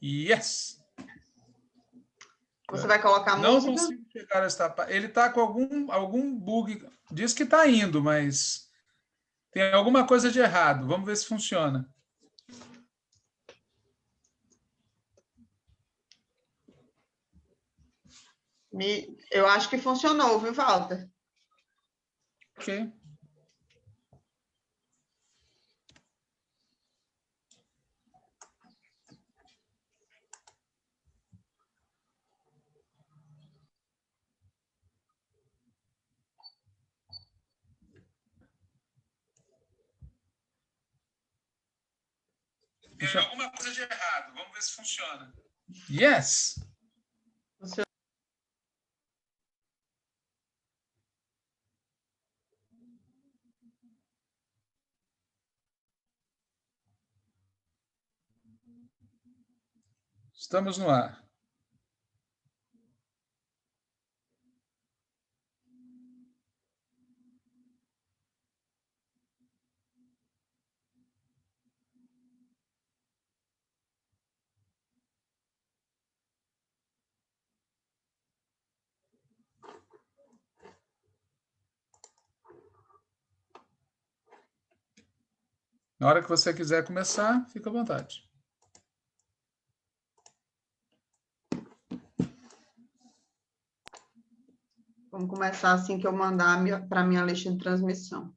Yes! Você vai colocar a Não música? consigo chegar a esta parte. Ele está com algum bug. Diz que está indo, mas tem alguma coisa de errado. Vamos ver se funciona. Eu acho que funcionou, viu, Walter? Ok. Tem alguma coisa de errado. Vamos ver se funciona. Yes! Estamos no ar. Na hora que você quiser começar, fica à vontade. Vamos começar assim que eu mandar para a minha lista de transmissão.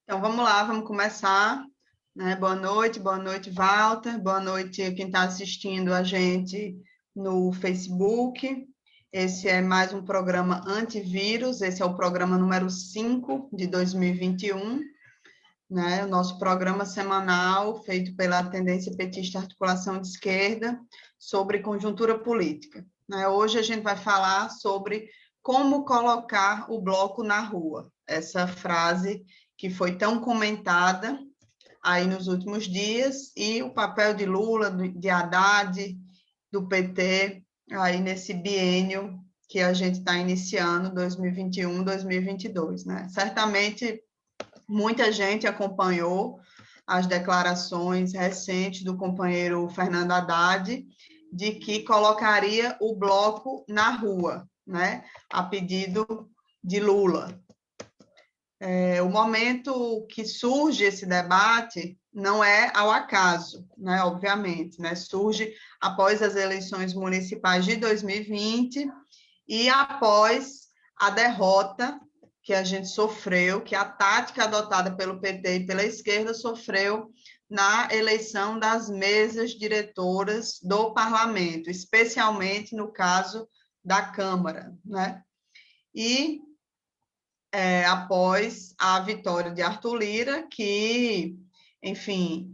Então, vamos lá, vamos começar. Né? Boa noite, Walter. Boa noite quem está assistindo a gente no Facebook. Esse é mais um programa antivírus, esse é o programa número 5 de 2021, né? O nosso programa semanal feito pela Tendência Petista Articulação de Esquerda sobre conjuntura política. Né? Hoje a gente vai falar sobre como colocar o bloco na rua. Essa frase que foi tão comentada aí nos últimos dias, e o papel de Lula, de Haddad, do PT, aí nesse biênio que a gente está iniciando, 2021, 2022, né? Certamente, muita gente acompanhou as declarações recentes do companheiro Fernando Haddad, de que colocaria o bloco na rua, né? A pedido de Lula. O momento que surge esse debate não é ao acaso, né, obviamente, né, surge após as eleições municipais de 2020 e após a derrota que a gente sofreu, que a tática adotada pelo PT e pela esquerda sofreu na eleição das mesas diretoras do parlamento, especialmente no caso da Câmara, né? E após a vitória de Arthur Lira, que, enfim,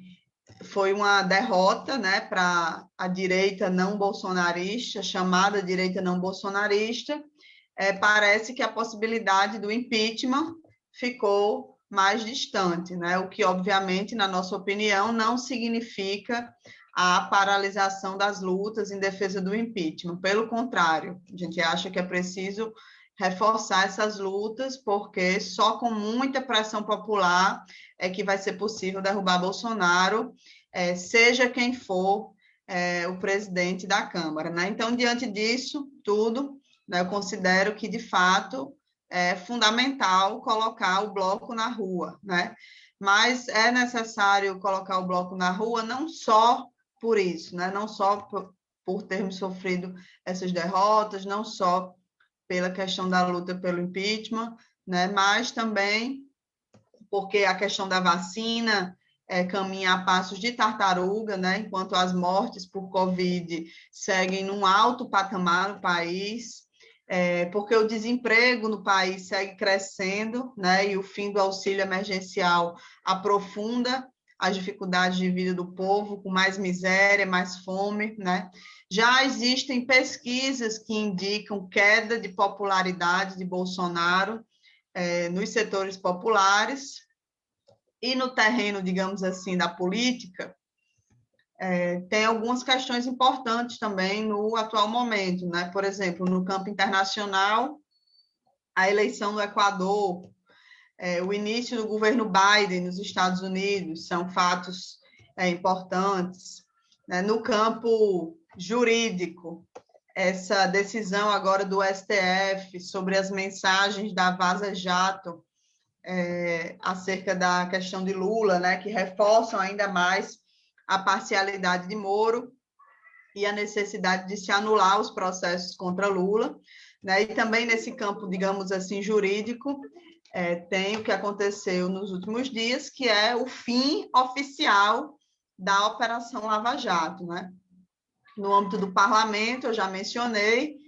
foi uma derrota, né, para a direita não bolsonarista, chamada direita não bolsonarista. Parece que a possibilidade do impeachment ficou mais distante, né? O que, obviamente, na nossa opinião, não significa a paralisação das lutas em defesa do impeachment. Pelo contrário, a gente acha que é preciso reforçar essas lutas, porque só com muita pressão popular é que vai ser possível derrubar Bolsonaro, seja quem for o presidente da Câmara, né? Então, diante disso tudo, né, eu considero que, de fato, é fundamental colocar o bloco na rua, né? Mas é necessário colocar o bloco na rua não só por isso, né? Não só por termos sofrido essas derrotas, não só pela questão da luta pelo impeachment, né, mas também porque a questão da vacina caminha a passos de tartaruga, né, enquanto as mortes por Covid seguem num alto patamar no país, porque o desemprego no país segue crescendo, né, e o fim do auxílio emergencial aprofunda as dificuldades de vida do povo, com mais miséria, mais fome, né? Já existem pesquisas que indicam queda de popularidade de Bolsonaro nos setores populares e no terreno, digamos assim, da política, tem algumas questões importantes também no atual momento, né? Por exemplo, no campo internacional, a eleição do Equador, o início do governo Biden nos Estados Unidos são fatos importantes. Né? No campo jurídico, essa decisão agora do STF sobre as mensagens da Vaza Jato acerca da questão de Lula, né, que reforçam ainda mais a parcialidade de Moro e a necessidade de se anular os processos contra Lula. Né? E também nesse campo, digamos assim, jurídico, tem o que aconteceu nos últimos dias, que é o fim oficial da Operação Lava Jato. Né? No âmbito do parlamento, eu já mencionei,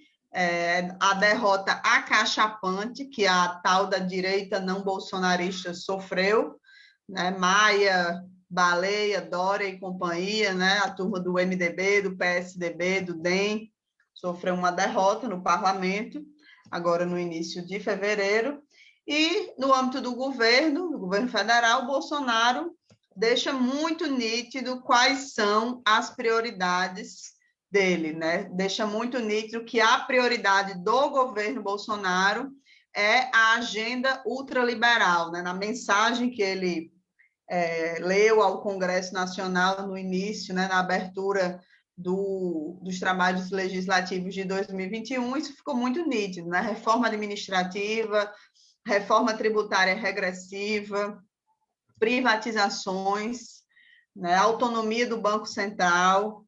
a derrota acachapante que a tal da direita não bolsonarista sofreu, né? Maia, Baleia, Dória e companhia, né? A turma do MDB, do PSDB, do DEM, sofreu uma derrota no parlamento, agora no início de fevereiro. E no âmbito do governo federal, Bolsonaro deixa muito nítido quais são as prioridades dele, né? Deixa muito nítido que a prioridade do governo Bolsonaro é a agenda ultraliberal, né? Na mensagem que ele leu ao Congresso Nacional no início, né, na abertura dos trabalhos legislativos de 2021, isso ficou muito nítido, né? Reforma administrativa, reforma tributária regressiva, privatizações, né? Autonomia do Banco Central,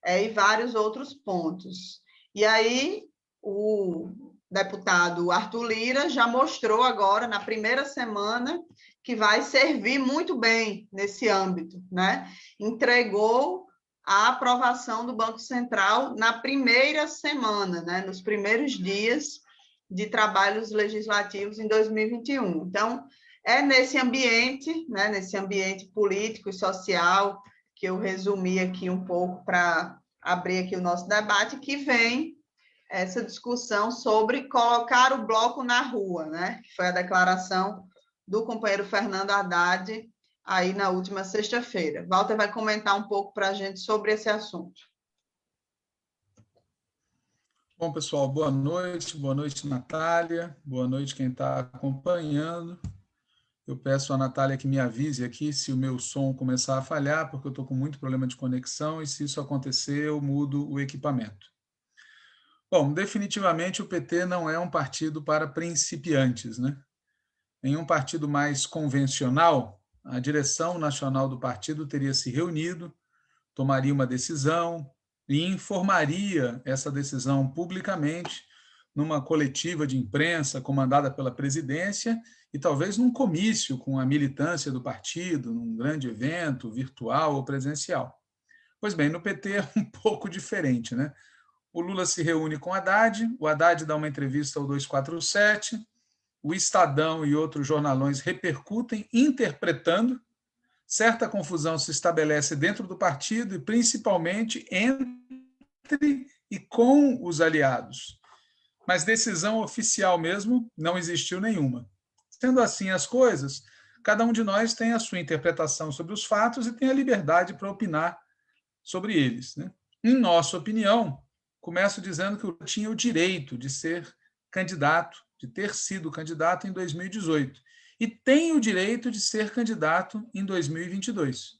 e vários outros pontos. E aí, o deputado Arthur Lira já mostrou agora, na primeira semana, que vai servir muito bem nesse âmbito, né? Entregou a aprovação do Banco Central na primeira semana, né? Nos primeiros dias de trabalhos legislativos em 2021. Então, é nesse ambiente, né? Nesse ambiente político e social, que eu resumi aqui um pouco para abrir aqui o nosso debate, que vem essa discussão sobre colocar o bloco na rua, né? Que foi a declaração do companheiro Fernando Haddad aí na última sexta-feira. Walter vai comentar um pouco para a gente sobre esse assunto. Bom, pessoal, boa noite, Natália, boa noite quem está acompanhando. Eu peço à Natália que me avise aqui se o meu som começar a falhar, porque eu estou com muito problema de conexão, e se isso acontecer, eu mudo o equipamento. Bom, definitivamente o PT não é um partido para principiantes, né? Em um partido mais convencional, a direção nacional do partido teria se reunido, tomaria uma decisão e informaria essa decisão publicamente numa coletiva de imprensa comandada pela presidência e talvez num comício com a militância do partido, num grande evento virtual ou presencial. Pois bem, no PT é um pouco diferente, né? O Lula se reúne com o Haddad dá uma entrevista ao 247, o Estadão e outros jornalões repercutem, interpretando, certa confusão se estabelece dentro do partido e principalmente entre e com os aliados. Mas decisão oficial mesmo não existiu nenhuma. Sendo assim as coisas, cada um de nós tem a sua interpretação sobre os fatos e tem a liberdade para opinar sobre eles. Né? Em nossa opinião, começo dizendo que eu tinha o direito de ser candidato, de ter sido candidato em 2018, e tem o direito de ser candidato em 2022.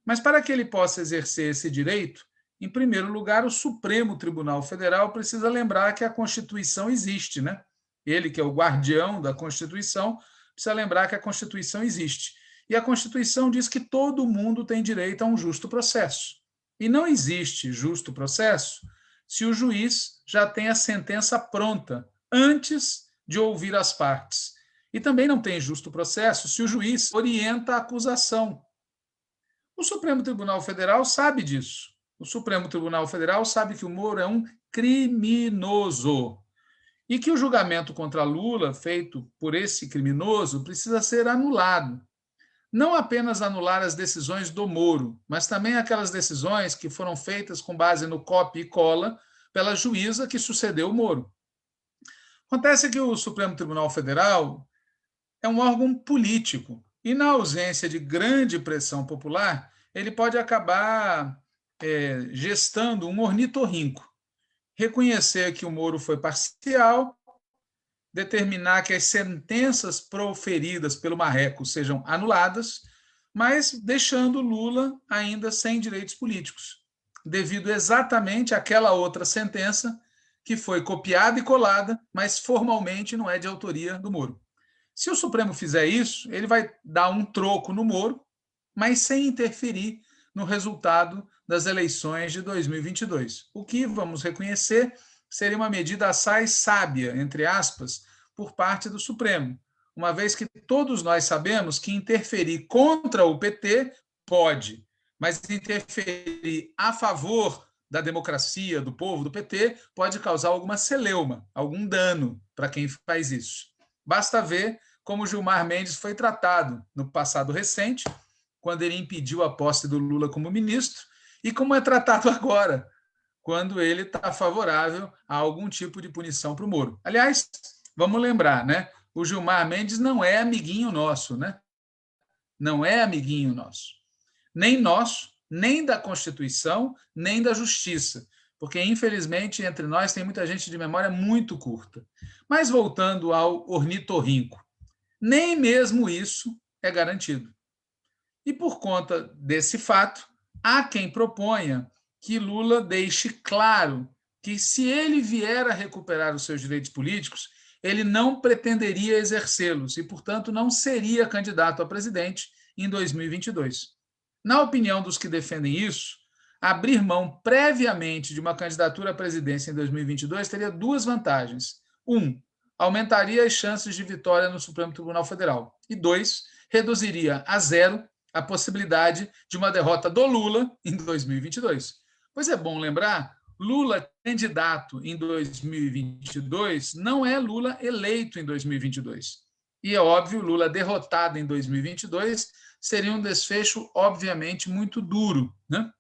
Mas para que ele possa exercer esse direito, em primeiro lugar, o Supremo Tribunal Federal precisa lembrar que a Constituição existe, né? Ele, que é o guardião da Constituição, precisa lembrar que a Constituição existe. E a Constituição diz que todo mundo tem direito a um justo processo. E não existe justo processo se o juiz já tem a sentença pronta antes de ouvir as partes. E também não tem justo processo se o juiz orienta a acusação. O Supremo Tribunal Federal sabe disso. O Supremo Tribunal Federal sabe que o Moro é um criminoso e que o julgamento contra Lula, feito por esse criminoso, precisa ser anulado. Não apenas anular as decisões do Moro, mas também aquelas decisões que foram feitas com base no copia e cola pela juíza que sucedeu o Moro. Acontece que o Supremo Tribunal Federal é um órgão político e, na ausência de grande pressão popular, ele pode acabar gestando um ornitorrinco. Reconhecer que o Moro foi parcial, determinar que as sentenças proferidas pelo Marreco sejam anuladas, mas deixando Lula ainda sem direitos políticos, devido exatamente àquela outra sentença que foi copiada e colada, mas formalmente não é de autoria do Moro. Se o Supremo fizer isso, ele vai dar um troco no Moro, mas sem interferir no resultado das eleições de 2022. O que, vamos reconhecer, seria uma medida assaz sábia, entre aspas, por parte do Supremo, uma vez que todos nós sabemos que interferir contra o PT pode, mas interferir a favor da democracia, do povo, do PT, pode causar alguma celeuma, algum dano para quem faz isso. Basta ver como Gilmar Mendes foi tratado no passado recente, quando ele impediu a posse do Lula como ministro, e como é tratado agora, quando ele está favorável a algum tipo de punição para o Moro. Aliás, vamos lembrar, né? O Gilmar Mendes não é amiguinho nosso, né? Não é amiguinho nosso. Nem nosso, nem da Constituição, nem da Justiça, porque, infelizmente, entre nós tem muita gente de memória muito curta. Mas, voltando ao ornitorrinco, nem mesmo isso é garantido. E, por conta desse fato, há quem proponha que Lula deixe claro que, se ele vier a recuperar os seus direitos políticos, ele não pretenderia exercê-los e, portanto, não seria candidato a presidente em 2022. Na opinião dos que defendem isso, abrir mão previamente de uma candidatura à presidência em 2022 teria duas vantagens. Aumentaria as chances de vitória no Supremo Tribunal Federal. E 2, reduziria a zero a possibilidade de uma derrota do Lula em 2022. Pois é bom lembrar, Lula candidato em 2022 não é Lula eleito em 2022. E é óbvio, Lula derrotado em 2022 seria um desfecho, obviamente, muito duro, né?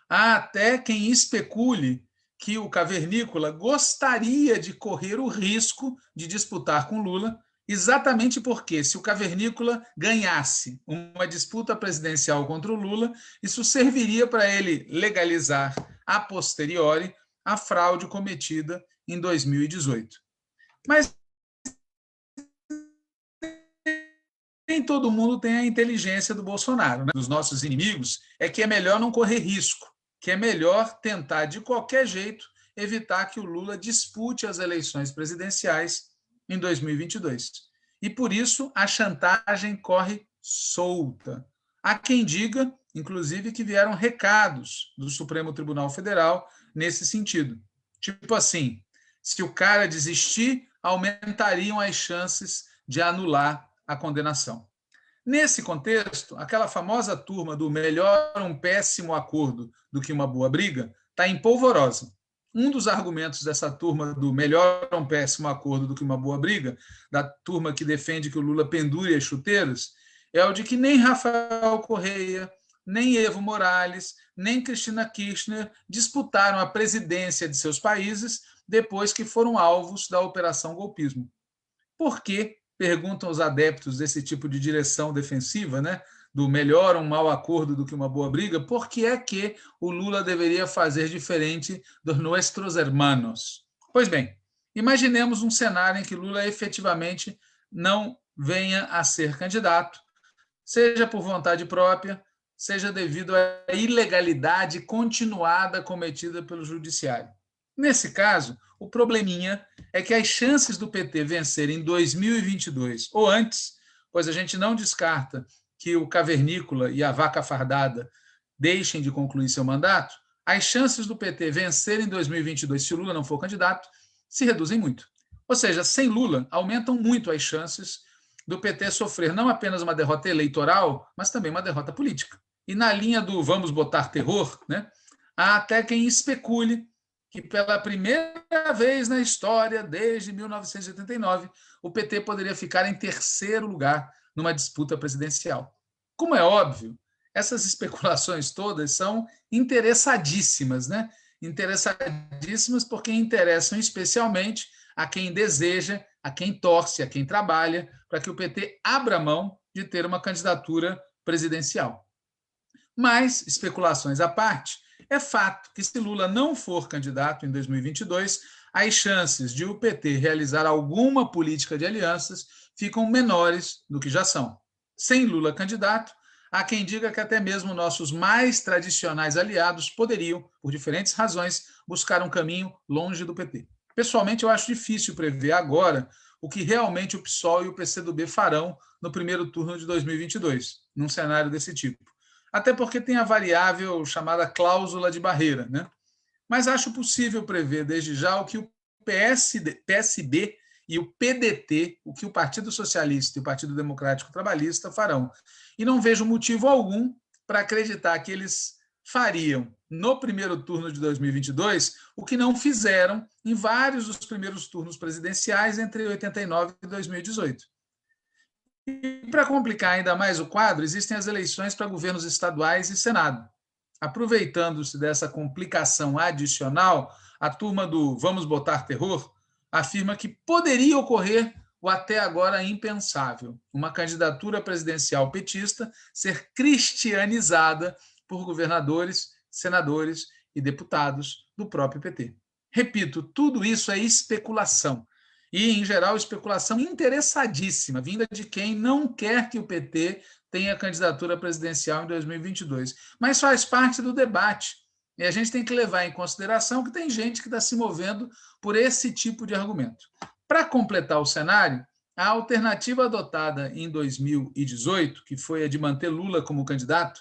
Há até quem especule que o cavernícola gostaria de correr o risco de disputar com Lula, exatamente porque, se o cavernícola ganhasse uma disputa presidencial contra o Lula, isso serviria para ele legalizar a posteriori a fraude cometida em 2018. Mas nem todo mundo tem a inteligência do Bolsonaro, né? Dos nossos inimigos, é que é melhor não correr risco, que é melhor tentar, de qualquer jeito, evitar que o Lula dispute as eleições presidenciais em 2022. E, por isso, a chantagem corre solta. Há quem diga, inclusive, que vieram recados do Supremo Tribunal Federal nesse sentido. Tipo assim, se o cara desistir, aumentariam as chances de anular a condenação. Nesse contexto, aquela famosa turma do melhor um péssimo acordo do que uma boa briga está em polvorosa. Um dos argumentos dessa turma do melhor um péssimo acordo do que uma boa briga, da turma que defende que o Lula pendure as chuteiras, é o de que nem Rafael Correia, nem Evo Morales, nem Cristina Kirchner disputaram a presidência de seus países depois que foram alvos da Operação Golpismo. Por quê? Perguntam os adeptos desse tipo de direção defensiva, né? Do melhor um mau acordo do que uma boa briga, por que é que o Lula deveria fazer diferente dos nossos hermanos? Pois bem, imaginemos um cenário em que Lula efetivamente não venha a ser candidato, seja por vontade própria, seja devido à ilegalidade continuada cometida pelo judiciário. Nesse caso, o probleminha é que as chances do PT vencer em 2022 ou antes, pois a gente não descarta que o cavernícola e a vaca fardada deixem de concluir seu mandato, as chances do PT vencer em 2022, se Lula não for candidato, se reduzem muito. Ou seja, sem Lula, aumentam muito as chances do PT sofrer não apenas uma derrota eleitoral, mas também uma derrota política. E na linha do vamos botar terror, né, há até quem especule que pela primeira vez na história, desde 1989, o PT poderia ficar em terceiro lugar numa disputa presidencial. Como é óbvio, essas especulações todas são interessadíssimas, né? Interessadíssimas porque interessam especialmente a quem deseja, a quem torce, a quem trabalha para que o PT abra mão de ter uma candidatura presidencial. Mas, especulações à parte, é fato que se Lula não for candidato em 2022, as chances de o PT realizar alguma política de alianças ficam menores do que já são. Sem Lula candidato, há quem diga que até mesmo nossos mais tradicionais aliados poderiam, por diferentes razões, buscar um caminho longe do PT. Pessoalmente, eu acho difícil prever agora o que realmente o PSOL e o PCdoB farão no primeiro turno de 2022, num cenário desse tipo. Até porque tem a variável chamada cláusula de barreira, né? Mas acho possível prever desde já o que o PSB e o PDT, o que o Partido Socialista e o Partido Democrático Trabalhista farão. E não vejo motivo algum para acreditar que eles fariam no primeiro turno de 2022 o que não fizeram em vários dos primeiros turnos presidenciais entre 89 e 2018. E para complicar ainda mais o quadro, existem as eleições para governos estaduais e Senado. Aproveitando-se dessa complicação adicional, a turma do Vamos Botar Terror afirma que poderia ocorrer o até agora impensável, uma candidatura presidencial petista ser cristianizada por governadores, senadores e deputados do próprio PT. Repito, tudo isso é especulação. E, em geral, especulação interessadíssima, vinda de quem não quer que o PT tenha candidatura presidencial em 2022. Mas faz parte do debate. E a gente tem que levar em consideração que tem gente que está se movendo por esse tipo de argumento. Para completar o cenário, a alternativa adotada em 2018, que foi a de manter Lula como candidato,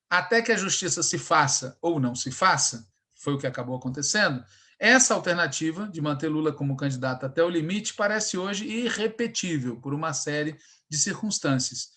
até que a justiça se faça ou não se faça, foi o que acabou acontecendo, essa alternativa de manter Lula como candidato até o limite parece hoje irrepetível por uma série de circunstâncias.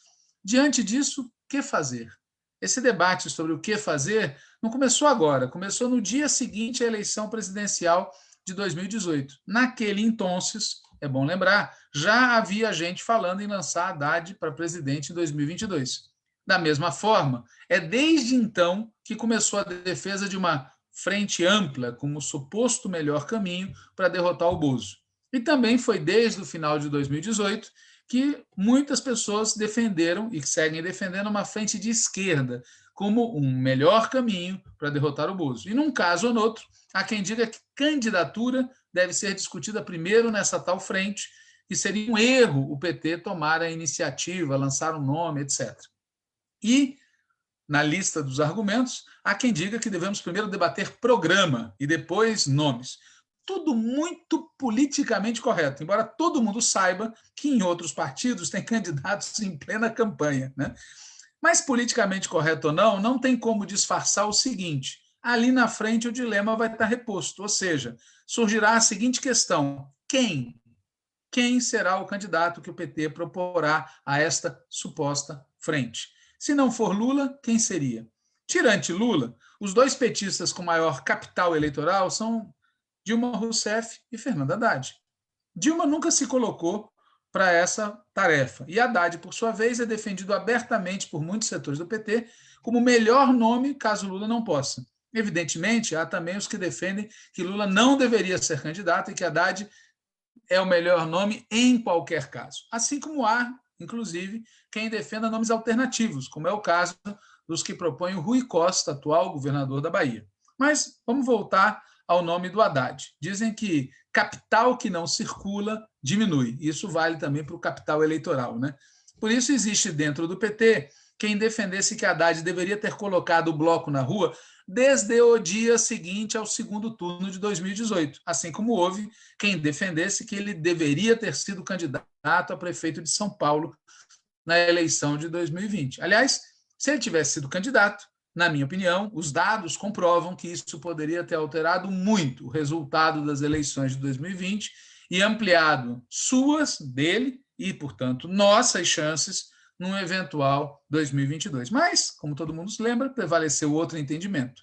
Diante disso, o que fazer? Esse debate sobre o que fazer não começou agora, começou no dia seguinte à eleição presidencial de 2018. Naquele entonces, é bom lembrar, já havia gente falando em lançar Haddad para presidente em 2022. Da mesma forma, é desde então que começou a defesa de uma frente ampla como suposto melhor caminho para derrotar o Bozo. E também foi desde o final de 2018 que muitas pessoas defenderam e seguem defendendo uma frente de esquerda como um melhor caminho para derrotar o Bozo. E num caso ou no outro, há quem diga que candidatura deve ser discutida primeiro nessa tal frente, que seria um erro o PT tomar a iniciativa, lançar um nome, etc. E na lista dos argumentos, há quem diga que devemos primeiro debater programa e depois nomes. Tudo muito politicamente correto, embora todo mundo saiba que em outros partidos tem candidatos em plena campanha, né? Mas politicamente correto ou não, não tem como disfarçar o seguinte: ali na frente o dilema vai estar reposto, ou seja, surgirá a seguinte questão: quem? Quem será o candidato que o PT proporá a esta suposta frente? Se não for Lula, quem seria? Tirante Lula, os dois petistas com maior capital eleitoral são Dilma Rousseff e Fernando Haddad. Dilma nunca se colocou para essa tarefa. E Haddad, por sua vez, é defendido abertamente por muitos setores do PT como o melhor nome caso Lula não possa. Evidentemente, há também os que defendem que Lula não deveria ser candidato e que Haddad é o melhor nome em qualquer caso. Assim como há, inclusive, quem defenda nomes alternativos, como é o caso dos que propõem o Rui Costa, atual governador da Bahia. Mas vamos voltar ao nome do Haddad. Dizem que capital que não circula diminui. Isso vale também para o capital eleitoral, né? Por isso existe dentro do PT quem defendesse que Haddad deveria ter colocado o bloco na rua desde o dia seguinte ao segundo turno de 2018, assim como houve quem defendesse que ele deveria ter sido candidato a prefeito de São Paulo na eleição de 2020. Aliás, se ele tivesse sido candidato, Na minha opinião, os dados comprovam que isso poderia ter alterado muito o resultado das eleições de 2020 e ampliado dele e, portanto, nossas chances num eventual 2022. Mas, como todo mundo se lembra, prevaleceu outro entendimento.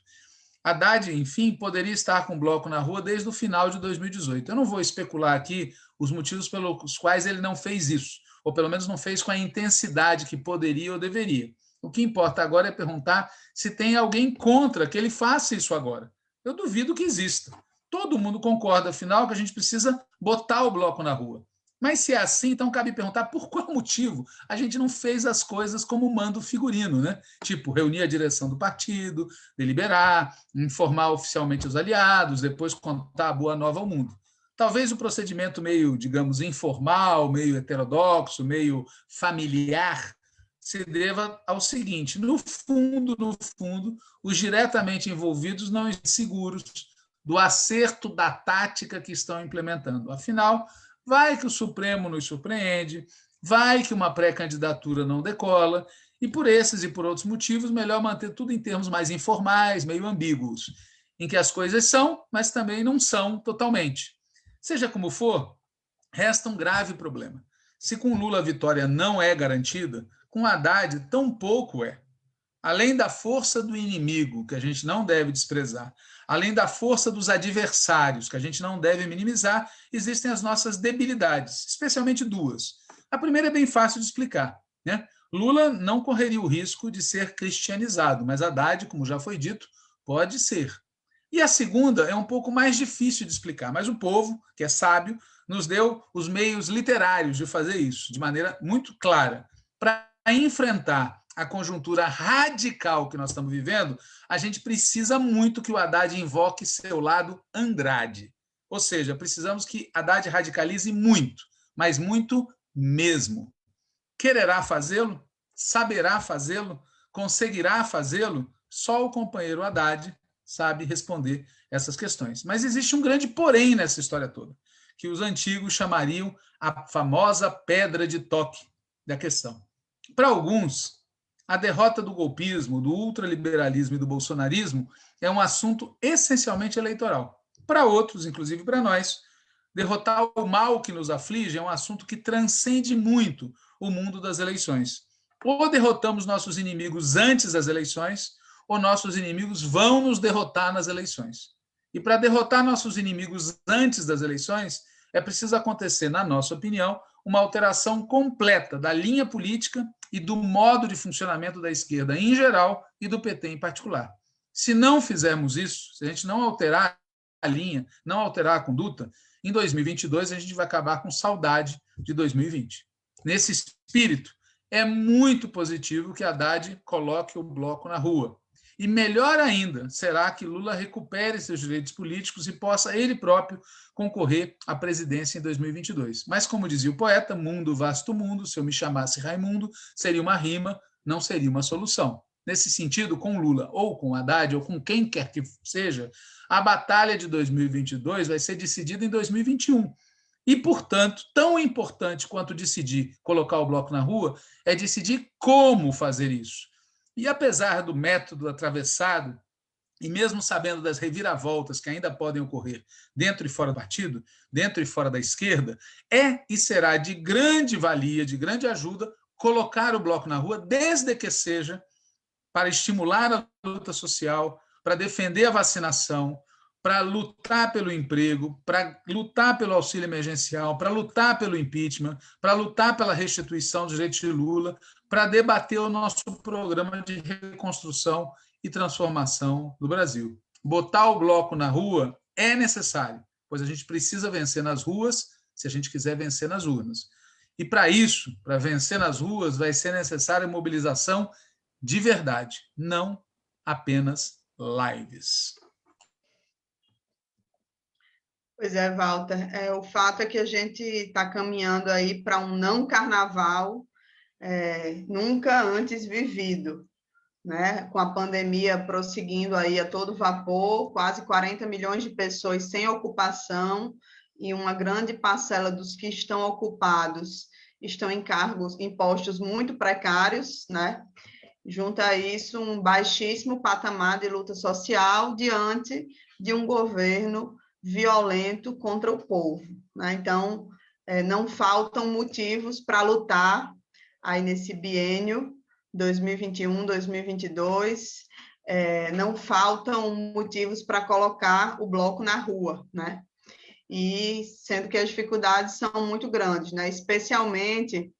Haddad, enfim, poderia estar com o bloco na rua desde o final de 2018. Eu não vou especular aqui os motivos pelos quais ele não fez isso, ou pelo menos não fez com a intensidade que poderia ou deveria. O que importa agora é perguntar se tem alguém contra que ele faça isso agora. Eu duvido que exista. Todo mundo concorda, afinal, que a gente precisa botar o bloco na rua. Mas se é assim, então cabe perguntar por qual motivo a gente não fez as coisas como manda o figurino, né? Tipo, reunir a direção do partido, deliberar, informar oficialmente os aliados, depois contar a boa nova ao mundo. Talvez o procedimento meio, digamos, informal, meio heterodoxo, meio familiar, se deva ao seguinte: no fundo, os diretamente envolvidos não estão seguros do acerto da tática que estão implementando. Afinal, vai que o Supremo nos surpreende, vai que uma pré-candidatura não decola, e por esses e por outros motivos, melhor manter tudo em termos mais informais, meio ambíguos, em que as coisas são, mas também não são totalmente. Seja como for, resta um grave problema. Se com Lula a vitória não é garantida, com Haddad tampouco é. Além da força do inimigo, que a gente não deve desprezar, além da força dos adversários, que a gente não deve minimizar, existem as nossas debilidades, especialmente duas. A primeira é bem fácil de explicar, né? Lula não correria o risco de ser cristianizado, mas Haddad, como já foi dito, pode ser. E a segunda é um pouco mais difícil de explicar, mas o povo, que é sábio, nos deu os meios literários de fazer isso, de maneira muito clara. Para enfrentar a conjuntura radical que nós estamos vivendo, a gente precisa muito que o Haddad invoque seu lado Andrade. Ou seja, precisamos que Haddad radicalize muito, mas muito mesmo. Quererá fazê-lo? Saberá fazê-lo? Conseguirá fazê-lo? Só o companheiro Haddad sabe responder essas questões. Mas existe um grande porém nessa história toda, que os antigos chamariam a famosa pedra de toque da questão. Para alguns, a derrota do golpismo, do ultraliberalismo e do bolsonarismo é um assunto essencialmente eleitoral. Para outros, inclusive para nós, derrotar o mal que nos aflige é um assunto que transcende muito o mundo das eleições. Ou derrotamos nossos inimigos antes das eleições, ou nossos inimigos vão nos derrotar nas eleições. E para derrotar nossos inimigos antes das eleições, é preciso acontecer, na nossa opinião, uma alteração completa da linha política e do modo de funcionamento da esquerda em geral e do PT em particular. Se não fizermos isso, se a gente não alterar a linha, não alterar a conduta, em 2022 a gente vai acabar com saudade de 2020. Nesse espírito, é muito positivo que Haddad coloque o bloco na rua. E melhor ainda será que Lula recupere seus direitos políticos e possa ele próprio concorrer à presidência em 2022. Mas, como dizia o poeta, mundo, vasto mundo, se eu me chamasse Raimundo, seria uma rima, não seria uma solução. Nesse sentido, com Lula ou com Haddad ou com quem quer que seja, a batalha de 2022 vai ser decidida em 2021. E, portanto, tão importante quanto decidir colocar o bloco na rua é decidir como fazer isso. E apesar do método atravessado, e mesmo sabendo das reviravoltas que ainda podem ocorrer dentro e fora do partido, dentro e fora da esquerda, é e será de grande valia, de grande ajuda, colocar o bloco na rua, desde que seja para estimular a luta social, para defender a vacinação, para lutar pelo emprego, para lutar pelo auxílio emergencial, para lutar pelo impeachment, para lutar pela restituição dos direitos de Lula, para debater o nosso programa de reconstrução e transformação do Brasil. Botar o bloco na rua é necessário, pois a gente precisa vencer nas ruas se a gente quiser vencer nas urnas. E para isso, para vencer nas ruas, vai ser necessária mobilização de verdade, não apenas lives. Pois é, Walter, o fato é que a gente está caminhando aí para um não carnaval nunca antes vivido, né? Com a pandemia prosseguindo aí a todo vapor, quase 40 milhões de pessoas sem ocupação e uma grande parcela dos que estão ocupados estão em cargos, em postos muito precários, né? junta a isso um baixíssimo patamar de luta social diante de um governo violento contra o povo, né? Então, não faltam motivos para lutar aí nesse biênio 2021, 2022, não faltam motivos para colocar o bloco na rua, né? E sendo que as dificuldades são muito grandes, né? Especialmente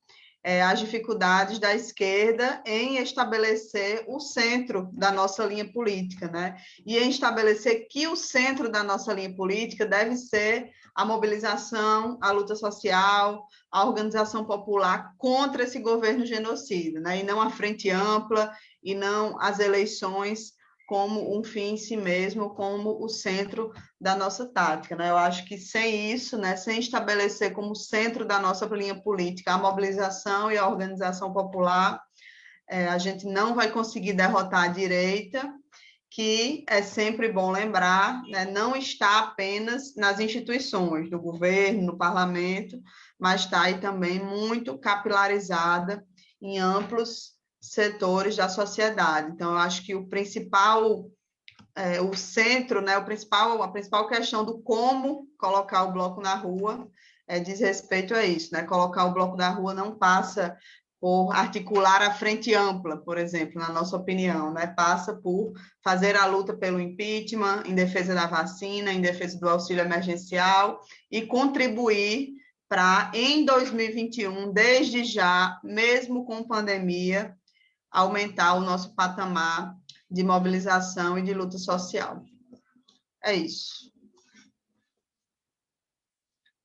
as dificuldades da esquerda em estabelecer o centro da nossa linha política, né? E em estabelecer que o centro da nossa linha política deve ser a mobilização, a luta social, a organização popular contra esse governo genocida, né? E não a frente ampla, e não as eleições como um fim em si mesmo, como o centro da nossa tática, né? Eu acho que sem isso, né, sem estabelecer como centro da nossa linha política a mobilização e a organização popular, a gente não vai conseguir derrotar a direita, que é sempre bom lembrar, né, não está apenas nas instituições, no governo, no parlamento, mas está aí também muito capilarizada em amplos setores da sociedade. Então, eu acho que o principal o centro, né, a principal questão do como colocar o bloco na rua diz respeito a isso, né? Colocar o bloco na rua não passa por articular a frente ampla, por exemplo, na nossa opinião, né? Passa por fazer a luta pelo impeachment, em defesa da vacina, em defesa do auxílio emergencial e contribuir para, em 2021, desde já, mesmo com pandemia, aumentar o nosso patamar de mobilização e de luta social. É isso.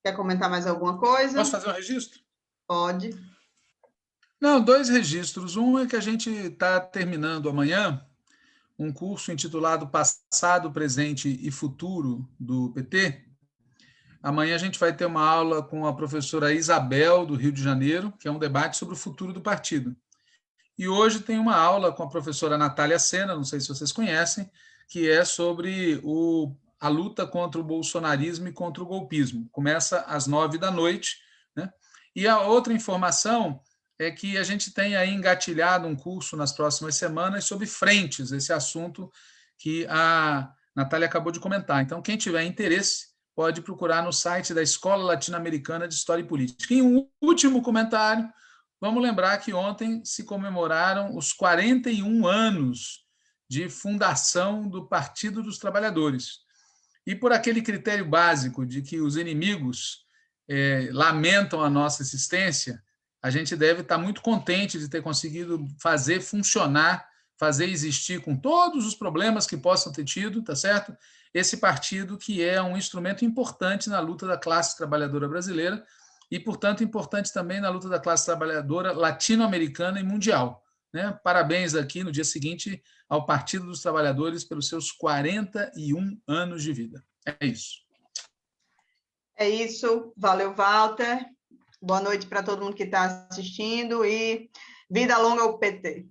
Quer comentar mais alguma coisa? Posso fazer um registro? Pode. Não, 2 registros. Um é que a gente está terminando amanhã um curso intitulado Passado, Presente e Futuro do PT. Amanhã a gente vai ter uma aula com a professora Isabel, do Rio de Janeiro, que é um debate sobre o futuro do partido. E hoje tem uma aula com a professora Natália Sena, não sei se vocês conhecem, que é sobre a luta contra o bolsonarismo e contra o golpismo. Começa às 9h, né? E a outra informação é que a gente tem aí engatilhado um curso nas próximas semanas sobre frentes, esse assunto que a Natália acabou de comentar. Então, quem tiver interesse, pode procurar no site da Escola Latino-Americana de História e Política. E um último comentário: vamos lembrar que ontem se comemoraram os 41 anos de fundação do Partido dos Trabalhadores. E por aquele critério básico de que os inimigos lamentam a nossa existência, a gente deve estar muito contente de ter conseguido fazer funcionar, fazer existir, com todos os problemas que possam ter tido, tá certo? Esse partido que é um instrumento importante na luta da classe trabalhadora brasileira e, portanto, importante também na luta da classe trabalhadora latino-americana e mundial, né? Parabéns aqui no dia seguinte ao Partido dos Trabalhadores pelos seus 41 anos de vida. É isso. É isso. Valeu, Walter. Boa noite para todo mundo que está assistindo e vida longa ao PT.